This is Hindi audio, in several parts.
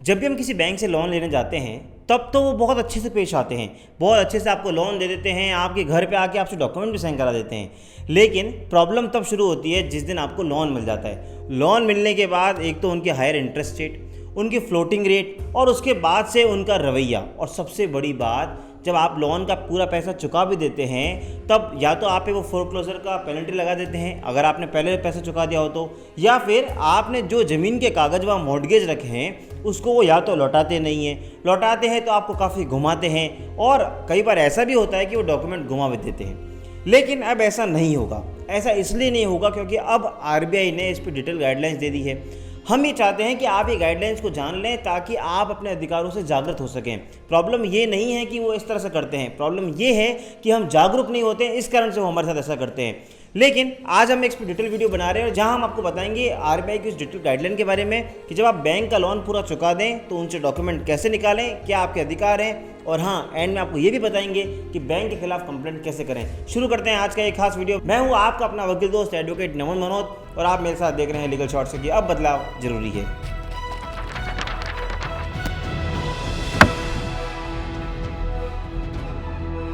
जब भी हम किसी बैंक से लोन लेने जाते हैं तब तो वो बहुत अच्छे से पेश आते हैं, बहुत अच्छे से आपको लोन दे देते हैं, आपके घर पे आके आपसे डॉक्यूमेंट भी साइन करा देते हैं। लेकिन प्रॉब्लम तब शुरू होती है जिस दिन आपको लोन मिल जाता है। लोन मिलने के बाद एक तो उनके हायर इंटरेस्ट रेट, उनकी फ्लोटिंग रेट और उसके बाद से उनका रवैया, और सबसे बड़ी बात जब आप लोन का पूरा पैसा चुका भी देते हैं तब या तो आप पे वो फोरक्लोजर का पेनल्टी लगा देते हैं अगर आपने पहले पैसा चुका दिया हो तो, या फिर आपने जो ज़मीन के कागज़ व मॉर्टगेज रखे हैं उसको वो या तो लौटाते नहीं हैं, लौटाते हैं तो आपको काफ़ी घुमाते हैं, और कई बार ऐसा भी होता है कि वो डॉक्यूमेंट घुमा भी देते हैं। लेकिन अब ऐसा नहीं होगा। ऐसा इसलिए नहीं होगा क्योंकि अब आरबीआई ने इस पर डिटेल गाइडलाइंस दे दी है। हम ये चाहते हैं कि आप ये गाइडलाइंस को जान लें ताकि आप अपने अधिकारों से जागरूक हो सकें। प्रॉब्लम ये नहीं है कि वो इस तरह से करते हैं, प्रॉब्लम ये है कि हम जागरूक नहीं होते हैं, इस कारण से वो हमारे साथ ऐसा करते हैं। लेकिन आज हम एक डिटेल वीडियो बना रहे हैं जहां हम आपको बताएंगे आरबीआई की उस डिटेल गाइडलाइन के बारे में कि जब आप बैंक का लोन पूरा चुका दें तो उनसे डॉक्यूमेंट कैसे निकालें, क्या आपके अधिकार हैं, और हाँ एंड में आपको ये भी बताएंगे कि बैंक के खिलाफ कंप्लेंट कैसे करें। शुरू करते हैं आज का एक खास वीडियो। मैं हूँ आपका अपना वकील दोस्त एडवोकेट नमन मनोज, और आप मेरे साथ देख रहे हैं लीगल शॉर्ट्स की अब बदलाव जरूरी है।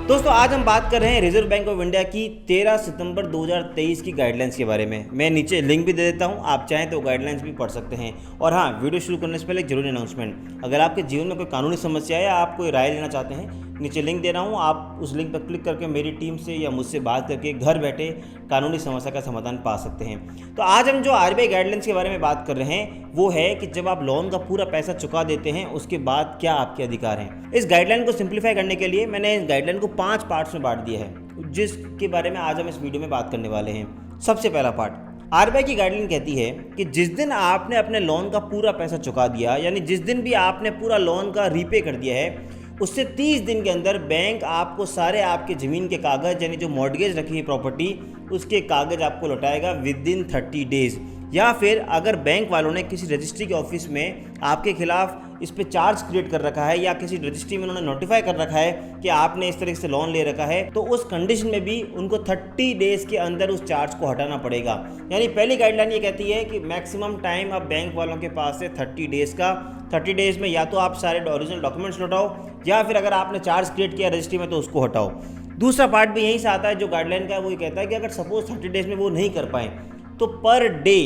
दोस्तों आज हम बात कर रहे हैं रिजर्व बैंक ऑफ इंडिया की 13 सितंबर 2023 की गाइडलाइंस के बारे में। मैं नीचे लिंक भी दे देता हूं, आप चाहें तो गाइडलाइंस भी पढ़ सकते हैं। और हाँ, वीडियो शुरू करने से पहले एक जरूरी अनाउंसमेंट, अगर आपके जीवन में कोई कानूनी समस्या है या आप कोई राय लेना चाहते हैं, नीचे लिंक दे रहा हूँ, आप उस लिंक पर क्लिक करके मेरी टीम से या मुझसे बात करके घर बैठे कानूनी समस्या का समाधान पा सकते हैं। तो आज हम जो आरबीआई गाइडलाइंस के बारे में बात कर रहे हैं वो है कि जब आप लोन का पूरा पैसा चुका देते हैं उसके बाद क्या आपके अधिकार हैं। इस गाइडलाइन को सिंप्लीफाई करने के लिए मैंने इस गाइडलाइन को 5 पार्ट्स में बांट दिया है, जिसके बारे में आज हम इस वीडियो में बात करने वाले हैं। सबसे पहला पार्ट, आरबीआई की गाइडलाइन कहती है कि जिस दिन आपने अपने लोन का पूरा पैसा चुका दिया, यानी जिस दिन भी आपने पूरा लोन का रीपे कर दिया है, उससे 30 दिन के अंदर बैंक आपको सारे आपके ज़मीन के कागज़, यानी जो मॉर्टगेज रखी है प्रॉपर्टी, उसके कागज़ आपको लौटाएगा विद इन 30 डेज़। या फिर अगर बैंक वालों ने किसी रजिस्ट्री के ऑफिस में आपके खिलाफ इस पे चार्ज क्रिएट कर रखा है या किसी रजिस्ट्री में उन्होंने नोटिफाई कर रखा है कि आपने इस तरीके से लोन ले रखा है, तो उस कंडीशन में भी उनको 30 डेज़ के अंदर उस चार्ज को हटाना पड़ेगा। यानी पहली गाइडलाइन ये कहती है कि मैक्सिमम टाइम अब बैंक वालों के पास है 30 डेज़ का। 30 डेज़ में या तो आप सारे ओरिजिनल डॉक्यूमेंट्स लौटाओ या फिर अगर आपने चार्ज क्रिएट किया रजिस्ट्री में तो उसको हटाओ। दूसरा पार्ट भी यहीं से आता है जो गाइडलाइन का है, वो ये कहता है कि अगर सपोज 30 डेज़ में वो नहीं कर पाए तो पर डे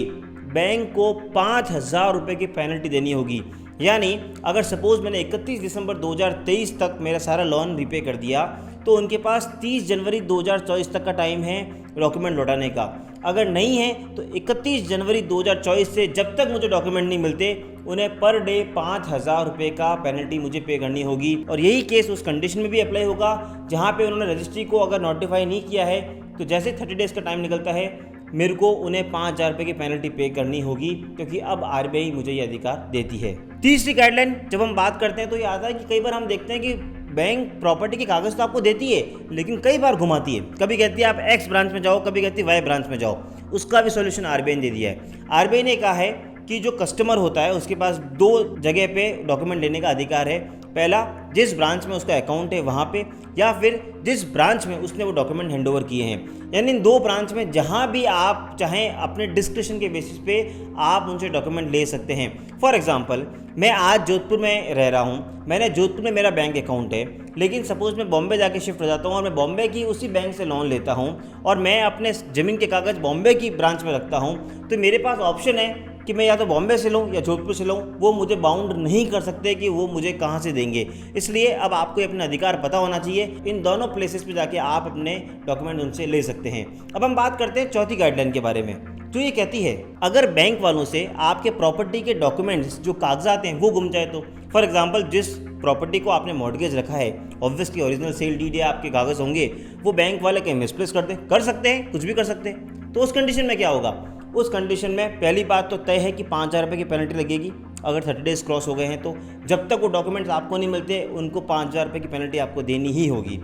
बैंक को 5,000 रुपये की पेनल्टी देनी होगी। यानी अगर सपोज़ मैंने 31 दिसंबर 2023 तक मेरा सारा लोन रीपे कर दिया तो उनके पास 30 जनवरी 2024 तक का टाइम है डॉक्यूमेंट लौटाने का। अगर नहीं है तो 31 जनवरी 2024 से जब तक मुझे डॉक्यूमेंट नहीं मिलते उन्हें पर डे 5,000 रुपये का पेनल्टी मुझे पे करनी होगी। और यही केस उस कंडीशन में भी अप्लाई होगा जहाँ पे उन्होंने रजिस्ट्री को अगर नोटिफाई नहीं किया है तो जैसे 30 डेज़ का टाइम निकलता है मेरे को उन्हें 5,000 रुपये की पेनल्टी पे करनी होगी, क्योंकि अब आरबीआई मुझे ये अधिकार देती है। तीसरी गाइडलाइन जब हम बात करते हैं तो ये आता है कि कई बार हम देखते हैं कि बैंक प्रॉपर्टी के कागज़ तो आपको देती है लेकिन कई बार घुमाती है। कभी कहती है आप एक्स ब्रांच में जाओ, कभी कहती है वाई ब्रांच में जाओ। उसका भी सोल्यूशन आरबीआई ने दे दिया है। आरबीआई ने कहा है कि जो कस्टमर होता है उसके पास 2 जगह पे डॉक्यूमेंट लेने का अधिकार है। पहला, जिस ब्रांच में उसका अकाउंट है वहाँ पे, या फिर जिस ब्रांच में उसने वो डॉक्यूमेंट हैंडओवर किए हैं। यानी इन 2 ब्रांच में जहाँ भी आप चाहें अपने डिस्क्रिप्शन के बेसिस पे आप उनसे डॉक्यूमेंट ले सकते हैं। फॉर एग्जांपल, मैं आज जोधपुर में रह रहा हूँ, मैंने जोधपुर में मेरा बैंक अकाउंट है, लेकिन सपोज़ मैं बॉम्बे जाके शिफ्ट हो जाता हूँ और मैं बॉम्बे की उसी बैंक से लोन लेता हूँ और मैं अपने ज़मीन के कागज़ बॉम्बे की ब्रांच में रखता हूँ, तो मेरे पास ऑप्शन है कि मैं या तो बॉम्बे से लूँ या जोधपुर से लूँ। वो मुझे बाउंड नहीं कर सकते कि वो मुझे कहाँ से देंगे। इसलिए अब आपको अपना अधिकार पता होना चाहिए। इन दोनों प्लेसेस पे जाके आप अपने डॉक्यूमेंट उनसे ले सकते हैं। अब हम बात करते हैं चौथी गाइडलाइन के बारे में, जो ये कहती है अगर बैंक वालों से आपके प्रॉपर्टी के डॉक्यूमेंट्स जो कागजात हैं वो गुम जाए तो, फॉर एग्जाम्पल जिस प्रॉपर्टी को आपने मॉर्टगेज रखा है, ऑब्वियसली ओरिजिनल सेल डीड या आपके कागज़ होंगे, वो बैंक वाले कहीं मिसप्लेस कर सकते हैं, कुछ भी कर सकते हैं। तो उस कंडीशन में क्या होगा? उस कंडीशन में पहली बात तो तय है कि 5,000 रुपये की पेनल्टी लगेगी अगर 30 डेज़ क्रॉस हो गए हैं तो। जब तक वो डॉक्यूमेंट्स आपको नहीं मिलते उनको 5,000 रुपये की पेनल्टी आपको देनी ही होगी।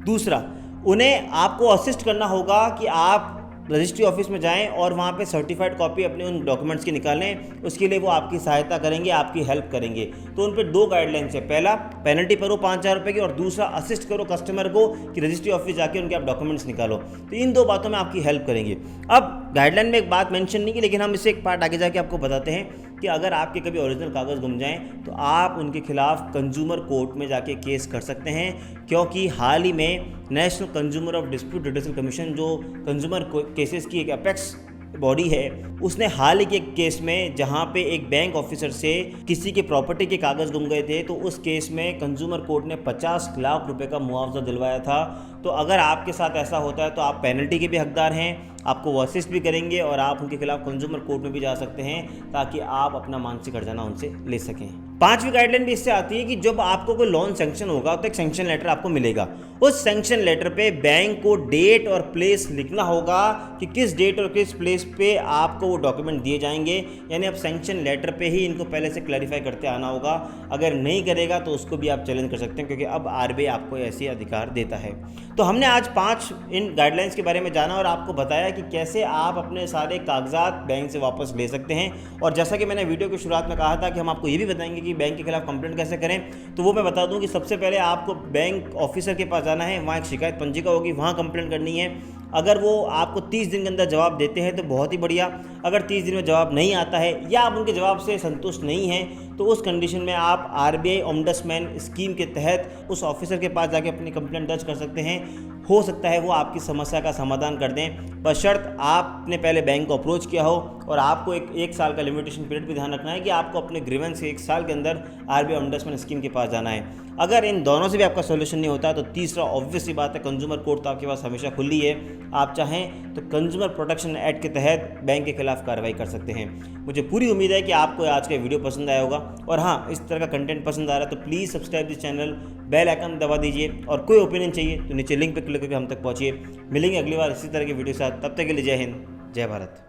दूसरा, उन्हें आपको असिस्ट करना होगा कि आप रजिस्ट्री ऑफिस में जाएं और वहाँ पे सर्टिफाइड कॉपी अपने उन डॉक्यूमेंट्स की निकालें। उसके लिए वो आपकी सहायता करेंगे, आपकी हेल्प करेंगे। तो उन पर 2 गाइडलाइंस है, पहला पेनल्टी भरो 5,000 रुपये की, और दूसरा असिस्ट करो कस्टमर को कि रजिस्ट्री ऑफिस जाके उनके आप डॉक्यूमेंट्स निकालो। तो इन 2 बातों में आपकी हेल्प करेंगे। अब गाइडलाइन में एक बात मेंशन नहीं की, लेकिन हम इसे एक पार्ट आगे जाके आपको बताते हैं कि अगर आपके कभी ओरिजिनल कागज़ गुम जाएं तो आप उनके खिलाफ कंज्यूमर कोर्ट में जाके केस कर सकते हैं, क्योंकि हाल ही में national consumer of dispute redressal commission, जो कंज्यूमर केसेस की एक अपेक्स बॉडी है, उसने हाल ही के एक केस में जहां पे एक बैंक ऑफिसर से किसी के प्रॉपर्टी के कागज़ गुम गए थे, तो उस केस में कंज्यूमर कोर्ट ने 50 लाख रुपए का मुआवजा दिलवाया था। तो अगर आपके साथ ऐसा होता है तो आप पेनल्टी के भी हकदार हैं, आपको वो असिस्ट भी करेंगे और आप उनके खिलाफ कंज्यूमर कोर्ट में भी जा सकते हैं ताकि आप अपना मानसिक हर्जाना उनसे ले सकें। पांचवी गाइडलाइन भी इससे आती है कि जब आपको कोई लोन सैंक्शन होगा तो एक सैंक्शन लेटर आपको मिलेगा। उस सैंक्शन लेटर पे बैंक को डेट और प्लेस लिखना होगा कि किस डेट और किस प्लेस पे आपको वो डॉक्यूमेंट दिए जाएंगे, यानी आप सैंक्शन लेटर पे ही इनको पहले से क्लैरिफाई करते आना होगा। अगर नहीं करेगा तो उसको भी आप चैलेंज कर सकते हैं, क्योंकि अब आरबीआई आपको ऐसे अधिकार देता है। तो हमने आज 5 इन गाइडलाइंस के बारे में जाना और आपको बताया कि कैसे आप अपने सारे कागजात बैंक से वापस ले सकते हैं। और जैसा कि मैंने वीडियो की शुरुआत में कहा था कि हम आपको ये भी बताएंगे कि बैंक के खिलाफ कंप्लेंट कैसे करें, तो वो मैं बता दूं कि सबसे पहले आपको बैंक ऑफिसर के पास जाना है, वहाँ एक शिकायत पंजिका होगी, वहाँ कंप्लेंट करनी है। अगर वो आपको 30 दिन के अंदर जवाब देते हैं तो बहुत ही बढ़िया। अगर 30 दिन में जवाब नहीं आता है या आप उनके जवाब से संतुष्ट नहीं हैं, तो उस कंडीशन में आप आरबीआई ओम्बड्समैन स्कीम के तहत उस ऑफिसर के पास जाके अपनी कंप्लेंट दर्ज कर सकते हैं। हो सकता है वो आपकी समस्या का समाधान कर दें, बशर्त आपने पहले बैंक को अप्रोच किया हो। और आपको एक साल का लिमिटेशन पीरियड भी ध्यान रखना है कि आपको अपने ग्रीवेंस से 1 साल के अंदर आरबीआई ओम्बड्समैन स्कीम के पास जाना है। अगर इन दोनों से भी आपका सोल्यूशन नहीं होता तो तीसरा ऑब्वियस सी बात है, कंज्यूमर कोर्ट तो आपके पास हमेशा खुली है। आप चाहें तो कंज्यूमर प्रोटेक्शन एक्ट के तहत बैंक के खिलाफ कार्रवाई कर सकते हैं। मुझे पूरी उम्मीद है कि आपको आज का वीडियो पसंद आया होगा, और हाँ, इस तरह का कंटेंट पसंद आ रहा है तो please subscribe this channel, bell icon दबा दीजिए, और कोई ओपिनियन चाहिए तो नीचे लिंक पर क्लिक करके हम तक पहुँचिए। मिलेंगे अगली बार इसी तरह की वीडियो के साथ, तब तक के लिए जय हिंद, जय भारत।